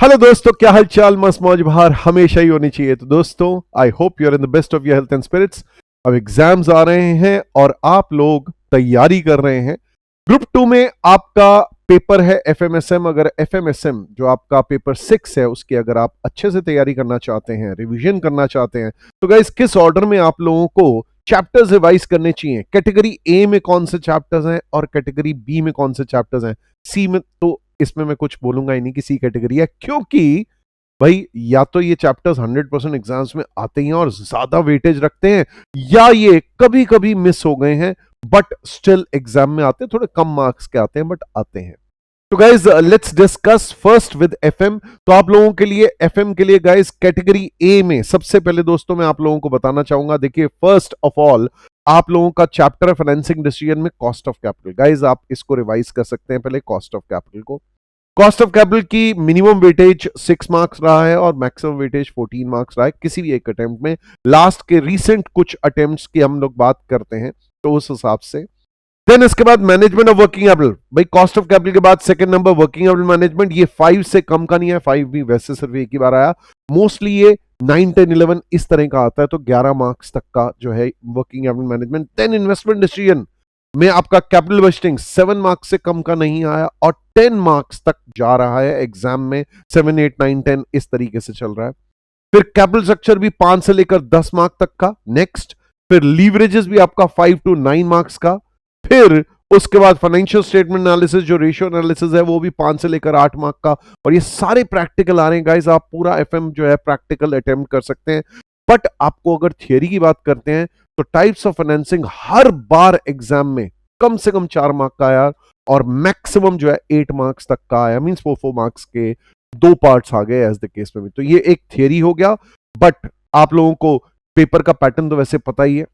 Hello दोस्तों, क्या हाल चाल। मस्त मौज बहार हमेशा ही होनी चाहिए। तो दोस्तों, I hope you are in the best of your health and spirits. अब एग्जाम्स आ रहे हैं और आप लोग तैयारी कर रहे हैं। ग्रुप 2 में आपका पेपर है एफएमएसएम। अगर एफएमएसएम जो आपका पेपर 6 है उसकी अगर आप अच्छे से तैयारी करना चाहते हैं, रिवीजन करना चाहते हैं, तो गाइस किस ऑर्डर में आप लोगों को चैप्टर्स रिवाइज करने चाहिए। कैटेगरी ए में कौन से चैप्टर्स हैं और कैटेगरी बी में कौन से चैप्टर्स हैं। सी में तो इसमें मैं कुछ बोलूंगा ही नहीं कि सी कैटेगरी है, क्योंकि भाई या तो ये चैप्टर्स 100% एग्जाम्स में आते ही हैं और ज्यादा वेटेज रखते हैं, या ये कभी कभी मिस हो गए हैं बट स्टिल एग्जाम में आते हैं। थोड़े कम मार्क्स के आते हैं बट आते हैं। तो guys let's discuss first with FM. तो आप लोगों के लिए एफएम के लिए गाइज कैटेगरी ए में सबसे पहले दोस्तों मैं आप लोगों को बताना चाहूंगा। देखिए, फर्स्ट ऑफ ऑल आप लोगों का चैप्टर है फाइनेंसिंग डिसीजन में कॉस्ट ऑफ कैपिटल। गाइज आप इसको रिवाइज कर सकते हैं पहले कॉस्ट ऑफ कैपिटल को। कॉस्ट ऑफ कैपिटल की मिनिमम वेटेज 6 मार्क्स रहा है और मैक्सिमम वेटेज 14 मार्क्स रहा है किसी भी एक अटेम्प्ट में। लास्ट के रीसेंट कुछ अटेम्प्ट्स की हम लोग बात करते हैं तो उस हिसाब से। देन इसके बाद मैनेजमेंट ऑफ वर्किंग कैपिटल। भाई कॉस्ट ऑफ कैपिटल के बाद second number working capital management. ये 5 से कम का नहीं है, 5 भी वैसे सिर्फ एक ही बार आया। मोस्टली ये 9, 10, 11 इस तरह का आता है, तो 11 मार्क्स तक का जो है working capital management. Then investment decision में आपका कैपिटल बजटिंग 7 मार्क्स से कम का नहीं आया और 10 मार्क्स तक जा रहा है एग्जाम में। 7, 8, 9, 10 इस तरीके से चल रहा है। फिर कैपिटल स्ट्रक्चर भी 5 से लेकर 10 मार्क तक का। नेक्स्ट फिर लीवरेजेस भी आपका 5 to 9 मार्क्स का। फिर उसके बाद फाइनेंशियल स्टेटमेंट एनालिसिस जो रेशियो एनालिसिस है वो भी 5 से लेकर 8 मार्क का। और ये सारे प्रैक्टिकल आ रहे हैं गाइस। आप पूरा एफएम जो है प्रैक्टिकल अटेम्प्ट कर सकते हैं। बट आपको अगर थियरी की बात करते हैं तो types of financing her bar exam में कम से कम 4 मार्क का आया और मैक्सिमम जो है 8 मार्क्स तक का आया। मींस 4 मार्क्स के 2 पार्ट्स आ गए एज द केस में भी। तो ये एक थियरी हो गया। बट आप लोगों को पेपर का पैटर्न तो वैसे पता ही है।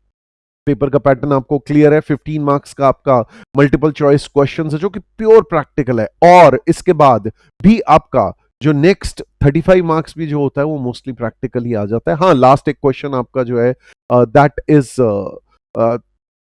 पेपर का पैटर्न आपको क्लियर है। 15 मार्क्स का आपका मल्टीपल चॉइस क्वेश्चन है जो कि प्योर प्रैक्टिकल है। और इसके बाद भी आपका जो नेक्स्ट 35 मार्क्स भी जो होता है वो मोस्टली प्रैक्टिकल ही आ जाता है। हाँ, लास्ट एक क्वेश्चन आपका जो है दैट इज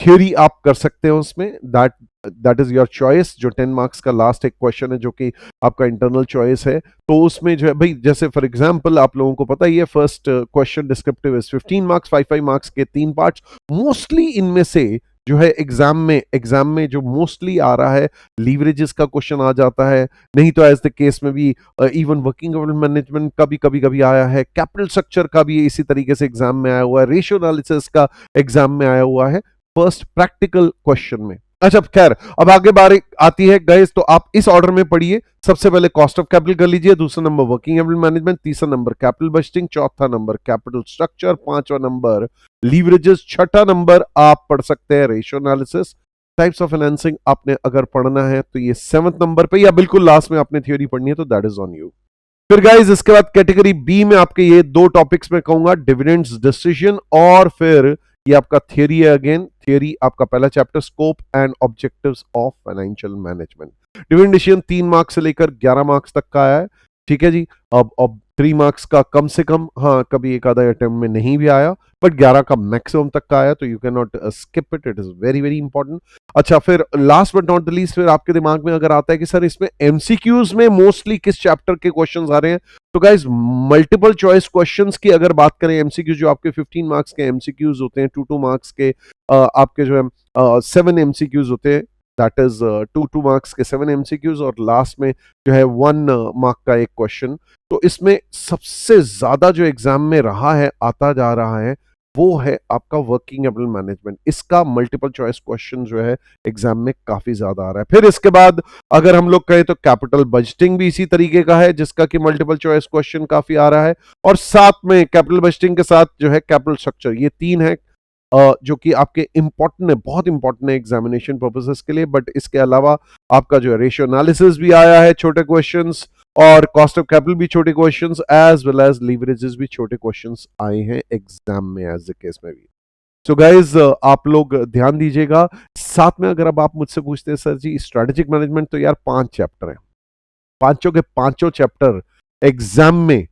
थ्योरी आप कर सकते हो उसमें। That is your choice. जो 10 मार्क्स का लास्ट एक क्वेश्चन है जो कि आपका इंटरनल चॉइस है, तो उसमें जो है भाई जैसे फॉर एग्जांपल आप लोगों को पता ही है first question descriptive is 15 marks, 5 marks के 3 पार्ट्स। मोस्टली इनमें से जो है एग्जाम में जो मोस्टली आ रहा है लीवरेजेस का क्वेश्चन आ जाता है। नहीं तो एज द केस में भी इवन वर्किंग कैपिटल मैनेजमेंट का भी कभी आया है। कैपिटल स्ट्रक्चर का भी इसी तरीके से एग्जाम में आया हुआ है। रेशियो एनालिसिस का एग्जाम में आया हुआ है फर्स्ट प्रैक्टिकल क्वेश्चन में। अच्छा खैर, अब आगे बारी आती है गाइस, तो आप इस ऑर्डर में पढ़िए। सबसे पहले कॉस्ट ऑफ कैपिटल कर लीजिए, दूसरा नंबर वर्किंग कैपिटल मैनेजमेंट, तीसरा नंबर कैपिटल बजटिंग, चौथा नंबर कैपिटल स्ट्रक्चर, पांचवा नंबर लीवरेजेस, छठा नंबर आप पढ़ सकते हैं ratio analysis. Types of financing आपने अगर पढ़ना है तो ये 7th नंबर पे या बिल्कुल लास्ट में आपने थ्योरी पढ़नी है तो दैट इज ऑन यू। फिर गाइस इसके बाद कैटेगरी बी में आपके ये 2 टॉपिक्स में कहूंगा, डिविडेंड्स डिसीजन और फिर ये आपका थियरी है। अगेन थियरी आपका पहला chapter scope and objectives of financial management. Dividend decision 3 marks से लेकर 11 मार्क्स तक का आया है। ठीक है जी। अब 3 मार्क्स का कम से कम, हाँ कभी एक आधा अटेम्प्ट में नहीं भी आया, बट 11 का मैक्सिमम तक का आया, तो you can not skip it. It is very very important. अच्छा, फिर last but not the least, फिर आपके दिमाग में अगर आता है कि सर इसमें एमसीक्यूज में मोस्टली किस चैप्टर के क्वेश्चंस आ रहे हैं, तो गाइस मल्टीपल चॉइस क्वेश्चंस की अगर बात करें, एमसीक्यूज जो आपके 15 मार्क्स के एमसीक्यूज होते हैं, 2 मार्क्स के आपके जो है 7 एमसीक्यूज होते हैं। दैट इज 2 मार्क्स के 7 एमसीक्यूज और लास्ट में जो है 1 मार्क का एक क्वेश्चन। तो इसमें सबसे ज्यादा जो एग्जाम में रहा है, आता जा रहा है, वो है आपका वर्किंग कैपिटल मैनेजमेंट। इसका मल्टीपल चॉइस क्वेश्चन जो है एग्जाम में काफी ज्यादा आ रहा है। फिर इसके बाद अगर हम लोग कहें तो कैपिटल बजटिंग भी इसी तरीके का है जिसका कि मल्टीपल चॉइस क्वेश्चन काफी आ रहा है। और साथ में कैपिटल बजटिंग के साथ जो है कैपिटल स्ट्रक्चर, ये 3 है जो कि आपके इंपॉर्टेंट है, बहुत इंपॉर्टेंट है एग्जामिनेशन पर्पसेस के लिए। बट इसके अलावा आपका जो है रेशियो एनालिसिस भी आया है, छोटे क्वेश्चंस, और कॉस्ट ऑफ कैपिटल भी छोटे questions, as well as leverages भी छोटे क्वेश्चंस आए हैं एग्जाम में एज द केस में भी। सो गाइज आप लोग ध्यान दीजिएगा। साथ में अगर अब आप मुझसे पूछते हैं सर जी स्ट्रेटेजिक मैनेजमेंट, तो यार 5 चैप्टर है, पांचों के पांचों चैप्टर एग्जाम में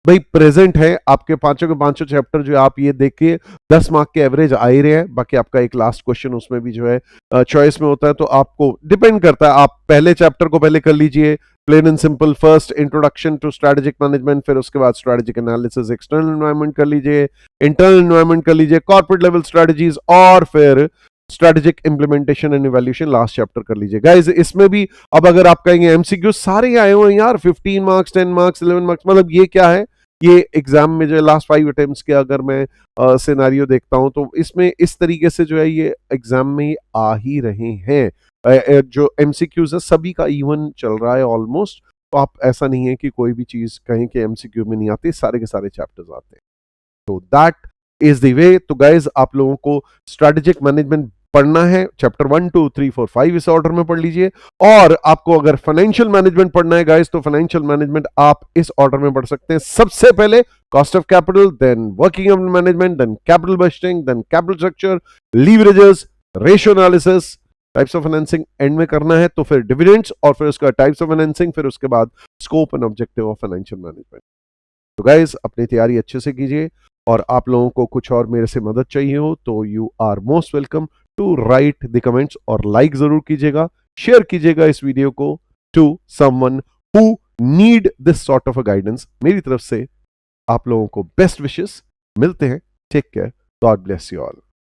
भाई प्रेजेंट है आपके पांचों के पांचों चैप्टर जो आप ये देख के 10 मार्क के एवरेज आ ही रहे हैं। बाकी आपका एक लास्ट क्वेश्चन उसमें भी जो है चॉइस में होता है, तो आपको डिपेंड करता है। आप पहले चैप्टर को पहले कर लीजिए, plain and simple, first introduction to strategic management, फिर उसके बाद स्ट्रेटेजिक एनालिसिस, एक्सटर्नल एनवायरनमेंट कर लीजिए, इंटरनल एनवायरनमेंट कर लीजिए, कॉर्पोरेट लेवल स्ट्रेटजीज, और फिर strategic implementation and evaluation last chapter कर लीजिए। गाइस इसमें भी अब अगर आप कहेंगे एमसीक्यू सारे आए हुए हैं यार, 15 मार्क्स, 10 मार्क्स, 11 मार्क्स, मतलब ये क्या है? ये एग्जाम में जो लास्ट 5 अटेम्प्ट्स के अगर मैं सिनेरियो देखता हूं तो इसमें इस तरीके से जो है ये एग्जाम में आ ही रहे हैं। जो एमसीक्यूज है सभी का इवन चल रहा है ऑलमोस्ट, तो आप ऐसा नहीं है कि कोई भी चीज कहें कि एमसीक्यू में नहीं आती, सारे के सारे चैप्टर्स आते हैं। तो दैट इज द वे। तो गाइज आप लोगों को स्ट्रेटेजिक मैनेजमेंट पढ़ना है, चैप्टर 1 2 3 4 5 इस ऑर्डर में पढ़ लीजिए। और आपको अगर फाइनेंशियल मैनेजमेंट पढ़ना है गाइस, तो फाइनेंशियल मैनेजमेंट आप इस ऑर्डर में पढ़ सकते हैं। सबसे पहले cost of capital, then working capital management, then capital budgeting, then capital structure, leverages, ratio analysis, types of financing end में करना है, तो फिर डिविडेंड्स, और फिर उसका टाइप्स ऑफ फाइनेंसिंग, फिर उसके बाद scope and objective of financial management. तो गाइस अपनी तैयारी अच्छे से कीजिए, और आप लोगों को कुछ और मेरे से मदद चाहिए हो तो you are most welcome to write the comments, और लाइक जरूर कीजिएगा, शेयर कीजिएगा इस वीडियो को to someone who need this sort of a guidance. मेरी तरफ से आप लोगों को बेस्ट विशेस, मिलते हैं, take care, God bless you all.